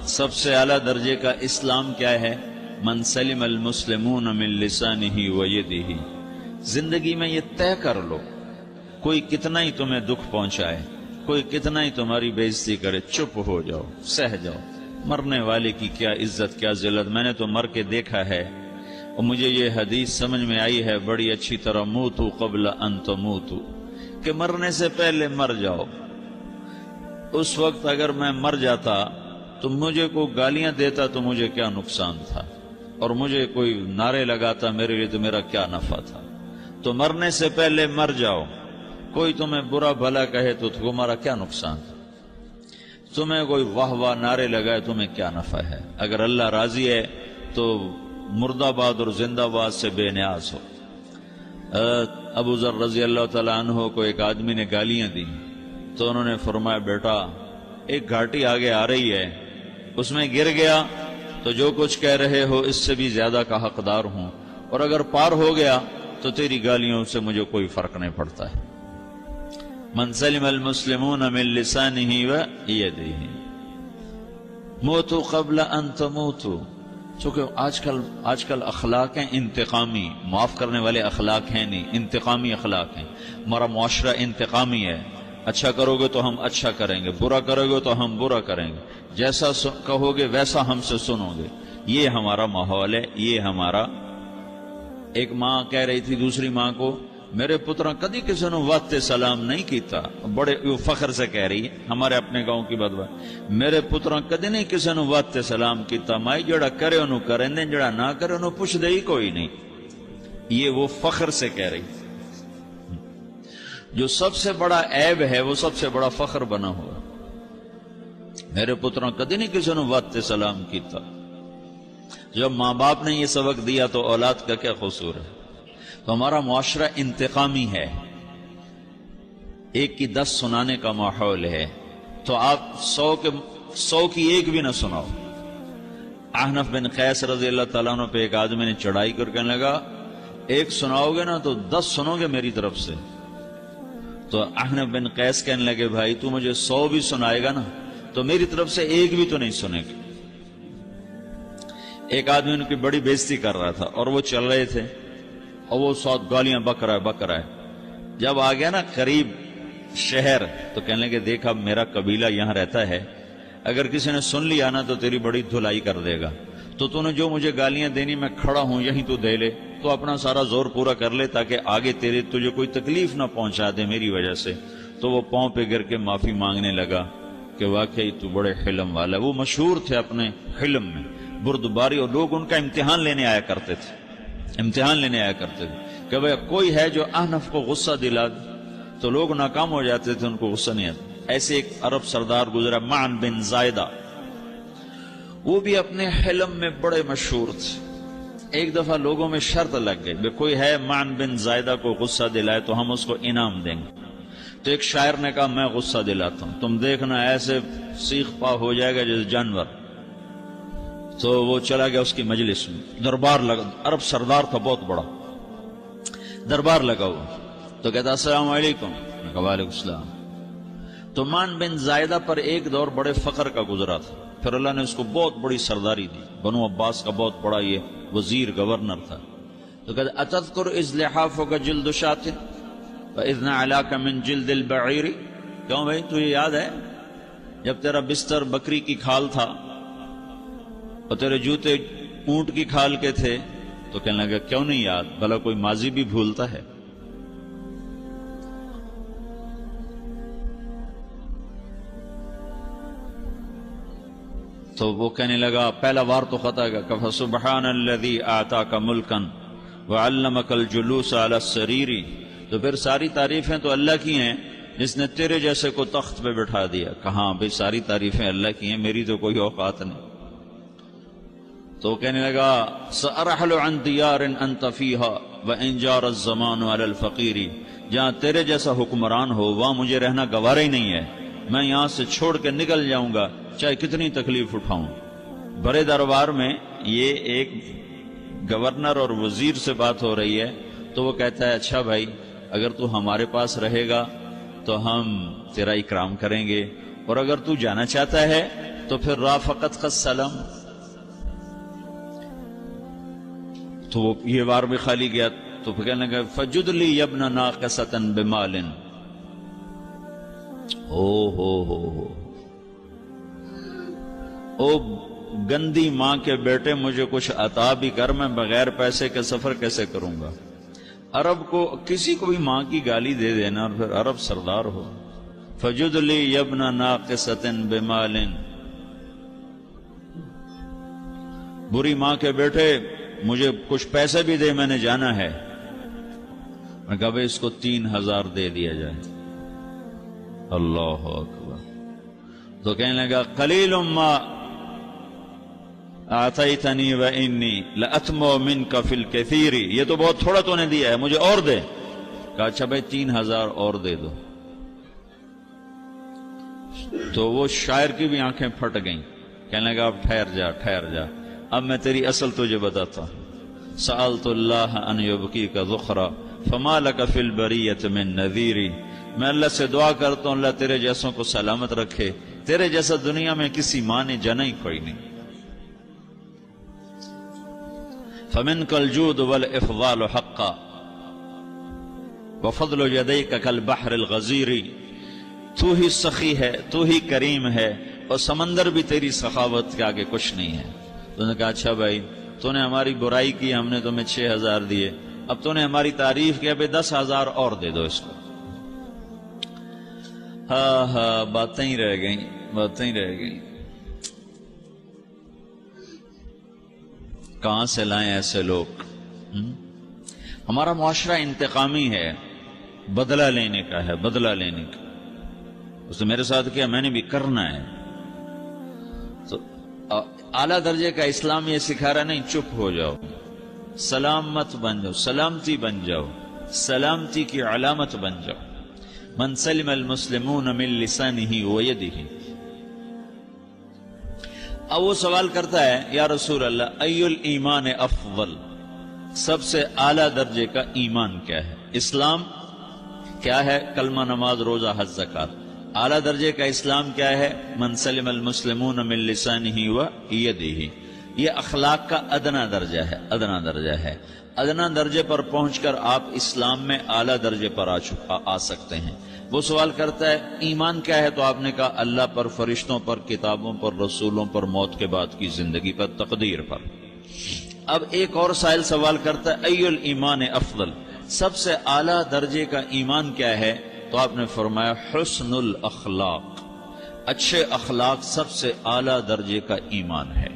سب سے اعلیٰ درجے کا اسلام کیا ہے؟ من سلم المسلمون من لسانہ و یدہ. زندگی میں یہ طے کر لو، کوئی کتنا ہی تمہیں دکھ پہنچائے، کوئی کتنا ہی تمہاری بےعزتی کرے، چپ ہو جاؤ، سہ جاؤ. مرنے والے کی کیا عزت، کیا ذلت. میں نے تو مر کے دیکھا ہے اور مجھے یہ حدیث سمجھ میں آئی ہے بڑی اچھی طرح، موتو قبل ان تموتو، کہ مرنے سے پہلے مر جاؤ. اس وقت اگر میں مر جاتا تو مجھے کوئی گالیاں دیتا تو مجھے کیا نقصان تھا، اور مجھے کوئی نعرے لگاتا میرے لیے تو میرا کیا نفع تھا. تو مرنے سے پہلے مر جاؤ. کوئی تمہیں برا بھلا کہے تو تمہارا کیا نقصان تھا، تمہیں کوئی واہ واہ نعرے لگائے تمہیں کیا نفع ہے. اگر اللہ راضی ہے تو مردہ باد اور زندہ باد سے بے نیاز ہو. ابو ذر رضی اللہ تعالیٰ عنہ کو ایک آدمی نے گالیاں دی تو انہوں نے فرمایا بیٹا ایک گھاٹی آگے آ رہی ہے، اس میں گر گیا تو جو کچھ کہہ رہے ہو اس سے بھی زیادہ کا حقدار ہوں، اور اگر پار ہو گیا تو تیری گالیوں سے مجھے کوئی فرق نہیں پڑتا ہے. من سلم المسلمون من لسانہ و یدہ موتوا قبل ان تموتوا. چونکہ آج کل اخلاق ہیں انتقامی، معاف کرنے والے اخلاق ہیں نہیں، انتقامی اخلاق ہیں. ہمارا معاشرہ انتقامی ہے. اچھا کرو گے تو ہم اچھا کریں گے، برا کرو گے تو ہم برا کریں گے، جیسا کہو گے ویسا ہم سے سنو گے. یہ ہمارا ماحول ہے، یہ ہمارا. ایک ماں کہہ رہی تھی دوسری ماں کو، میرے پترا کدی کسی نے واسطے سلام نہیں کیتا. بڑے فخر سے کہہ رہی ہے، ہمارے اپنے گاؤں کی بات. میرے پترا کدی نہیں کسی نے واسطے سلام کیتا، مائی جڑا کرے انہوں کریں دیں، جڑا نہ کرے انہوں پوچھ دے ہی کوئی نہیں. یہ وہ فخر سے کہہ رہی. جو سب سے بڑا عیب ہے وہ سب سے بڑا فخر بنا ہوا. میرے پترا کدی نہیں کسی نے واسطے سلام کیتا. جب ماں باپ نے یہ سبق دیا تو اولاد کا کیا قصور ہے. تو ہمارا معاشرہ انتقامی ہے، ایک کی 10 سنانے کا ماحول ہے. تو آپ 100 کی ایک بھی نہ سناؤ. احنف بن قیس رضی اللہ تعالیٰ عنہ پہ ایک آدمی نے چڑھائی کر کہنے لگا ایک سناؤ گے نا تو 10 سنو گے میری طرف سے. تو احنف بن قیس کہنے لگے بھائی تو مجھے 100 بھی سنائے گا نا تو میری طرف سے ایک بھی تو نہیں سنے گا. ایک آدمی ان کی بڑی بےزتی کر رہا تھا اور وہ چل رہے تھے اور وہ 100 گالیاں بک رہا ہے. جب آ گیا نا قریب شہر تو کہنے لگے دیکھا میرا قبیلہ یہاں رہتا ہے، اگر کسی نے سن لیا نا تو تیری بڑی دھلائی کر دے گا. تو نے جو مجھے گالیاں دینی میں کھڑا ہوں یہیں تو دے لے، تو اپنا سارا زور پورا کر لے تاکہ آگے تجھے کوئی تکلیف نہ پہنچا دے میری وجہ سے. تو وہ پاؤں پہ گر کے معافی مانگنے لگا کہ واقعی تو بڑے حلم والا. وہ مشہور تھے اپنے حلم میں، بردباری، اور لوگ ان کا امتحان لینے آیا کرتے تھے کہ بھئی کوئی ہے جو احنف کو غصہ دلا دے. تو لوگ ناکام ہو جاتے تھے، ان کو غصہ نہیں آتا. ایسے ایک عرب سردار گزرا معن بن زائدہ، وہ بھی اپنے حلم میں بڑے مشہور تھے. ایک دفعہ لوگوں میں شرط لگ گئی کوئی ہے معن بن زائدہ کو غصہ دلائے تو ہم اس کو انعام دیں گے. تو ایک شاعر نے کہا میں غصہ دلاتا ہوں، تم دیکھنا ایسے سیخ پا ہو جائے گا جیسے جانور. تو وہ چلا گیا اس کی مجلس میں، دربار لگا، عرب سردار تھا بہت بڑا، دربار لگا ہوا. تو کہتا السلام علیکم. وعلیکم السلام. تو معن بن زائدہ پر ایک دور بڑے فقر کا گزرا تھا، پھر اللہ نے اس کو بہت بڑی سرداری دی. بنو عباس کا بہت بڑا یہ وزیر گورنر تھا. تو کہتا اتذکر اذ لحافک جلد شاۃ واذ نعلاک من جلد البعیر. کیوں بھائی تجھے یاد ہے جب تیرا بستر بکری کی کھال تھا اور تیرے جوتے اونٹ کی کھال کے تھے؟ تو کہنے لگا کیوں نہیں یاد، بھلا کوئی ماضی بھی بھولتا ہے. تو وہ کہنے لگا پہلا وار تو خطا گا کہ فسبحان الذی اعطاک ملکا وعلمک الجلوس علی السریر. تو پھر ساری تعریفیں تو اللہ کی ہیں جس نے تیرے جیسے کو تخت پہ بٹھا دیا. کہاں بھئی ساری تعریفیں اللہ کی ہیں، میری تو کوئی اوقات نہیں. تو کہنے لگا سأرحل عن دیار انت فیہا وان جار الزمان علی الفقیر. جہاں تیرے جیسا حکمران ہو وہاں مجھے رہنا گوارا ہی نہیں ہے، میں یہاں سے چھوڑ کے نکل جاؤں گا چاہے کتنی تکلیف اٹھاؤں. بڑے دربار میں یہ ایک گورنر اور وزیر سے بات ہو رہی ہے. تو وہ کہتا ہے اچھا بھائی اگر تو ہمارے پاس رہے گا تو ہم تیرا اکرام کریں گے، اور اگر تو جانا چاہتا ہے تو پھر رافقت کا سلام، تو وہ یہ وار بھی خالی گیا، تو پھر کہنے لگا فجد لی یبن ناقصۃ بمال، او گندی ماں کے بیٹے مجھے کچھ عطا بھی کر، میں بغیر پیسے کے سفر کیسے کروں گا؟ عرب کو کسی کو بھی ماں کی گالی دے دینا اور پھر عرب سردار ہو۔ فجد لی یبن ناقصۃ بمال، بری ماں کے بیٹے مجھے کچھ پیسے بھی دے، میں نے جانا ہے۔ میں کہا بھئی اس کو 3000 دے دیا جائے۔ اللہ اکبر۔ تو کہنے لگا قلیل ما اعطیتنی وانی لاتمو منک فی الکثیر، یہ تو بہت تھوڑا تو نے دیا ہے، مجھے اور دے۔ کہا اچھا بھئی 3000 اور دے دو۔ تو وہ شاعر کی بھی آنکھیں پھٹ گئیں، کہنے لگا اب ٹھہر جا ٹھہر جا، اب میں تیری اصل تجھے بتاتا ہوں۔ سألت اللہ ان یبقیک ذخرا فما لک فی البریۃ من نذیری، میں اللہ سے دعا کرتا ہوں اللہ تیرے جیسوں کو سلامت رکھے، تیرے جیسا دنیا میں کسی ماں نے جنا ہی کوئی نہیں۔ فمنک الجود والافضال حقا وفضل یدیک کالبحر الغزیر، تو ہی سخی ہے، تو ہی کریم ہے، اور سمندر بھی تیری سخاوت کے آگے کچھ نہیں ہے۔ تو نے کہا اچھا بھائی تو نے ہماری برائی کی، ہم نے تمہیں 6000 دیے، اب تو نے ہماری تعریف کیا، بھائی 10,000 اور دے دو اس کو۔ ہاں باتیں ہی رہ گئیں، باتیں ہی رہ گئیں۔ کہاں سے لائیں ایسے لوگ؟ ہمارا معاشرہ انتقامی ہے، بدلہ لینے کا ہے، بدلہ لینے کا۔ اس نے میرے ساتھ کیا، میں نے بھی کرنا ہے۔ تو اعلیٰ درجے کا اسلام یہ سکھا رہا نہیں چپ ہو جاؤ، سلامت بن جاؤ، سلامتی بن جاؤ، سلامتی کی علامت بن جاؤ۔ من سلم المسلمون من لسانہ ویدہ۔ اب وہ سوال کرتا ہے یا رسول اللہ ای الایمان افضل، سب سے اعلیٰ درجے کا ایمان کیا ہے؟ اسلام کیا ہے؟ کلمہ، نماز، روزہ، حج، زکوٰۃ۔ اعلیٰ درجے کا اسلام کیا ہے؟ من سلم المسلمون من لسانہ ویدہ۔ یہ اخلاق کا ادنا درجہ ہے، ادنا درجہ ہے۔ ادنا درجے پر پہنچ کر آپ اسلام میں اعلیٰ درجے پر آ سکتے ہیں۔ وہ سوال کرتا ہے ایمان کیا ہے؟ تو آپ نے کہا اللہ پر، فرشتوں پر، کتابوں پر، رسولوں پر، موت کے بعد کی زندگی پر، تقدیر پر۔ اب ایک اور سائل سوال کرتا ہے ای الایمان افضل، سب سے اعلیٰ درجے کا ایمان کیا ہے؟ تو آپ نے فرمایا حسن الاخلاق، اچھے اخلاق سب سے اعلیٰ درجے کا ایمان ہے۔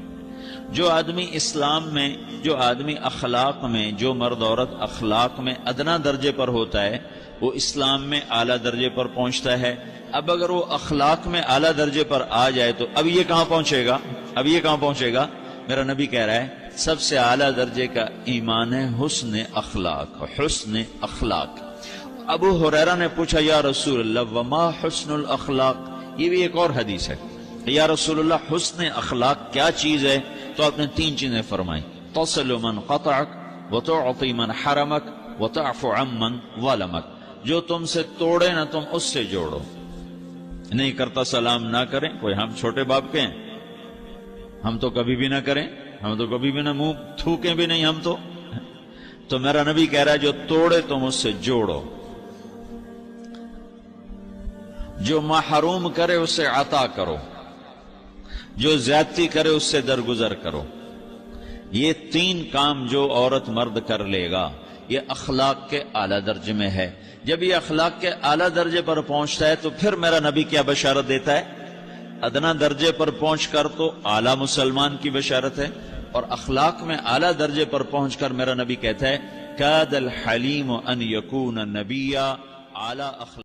جو آدمی اسلام میں، جو آدمی اخلاق میں، جو مرد عورت اخلاق میں ادنا درجے پر ہوتا ہے وہ اسلام میں اعلیٰ درجے پر پہنچتا ہے۔ اب اگر وہ اخلاق میں اعلیٰ درجے پر آ جائے تو اب یہ کہاں پہنچے گا؟ اب یہ کہاں پہنچے گا؟ میرا نبی کہہ رہا ہے سب سے اعلیٰ درجے کا ایمان ہے حسن اخلاق، حسن اخلاق۔ ابو ہریرہ نے پوچھا یا رسول اللہ وما حسن الاخلاق، یہ بھی ایک اور حدیث ہے، یا رسول اللہ حسن اخلاق کیا چیز ہے؟ تو آپ نے 3 چیزیں فرمائیں، تصل من قطعک وتعطی من حرمک وتعفو عمن ظلمک، جو تم سے توڑے نہ تم اس سے جوڑو۔ نہیں کرتا سلام نہ کریں، کوئی ہم چھوٹے باپ کے ہیں، ہم تو کبھی بھی نہ کریں، ہم تو کبھی بھی نہ منہ تھوکیں بھی نہیں، ہم تو میرا نبی کہہ رہا ہے جو توڑے تم اس سے جوڑو، جو محروم کرے اس سے عطا کرو، جو زیادتی کرے اس سے درگزر کرو۔ یہ 3 کام جو عورت مرد کر لے گا یہ اخلاق کے اعلیٰ درجے میں ہے۔ جب یہ اخلاق کے اعلیٰ درجے پر پہنچتا ہے تو پھر میرا نبی کیا بشارت دیتا ہے؟ ادنا درجے پر پہنچ کر تو اعلیٰ مسلمان کی بشارت ہے، اور اخلاق میں اعلیٰ درجے پر پہنچ کر میرا نبی کہتا ہے کاد الحلیم ان یکون نبیا، اعلیٰ اخلاق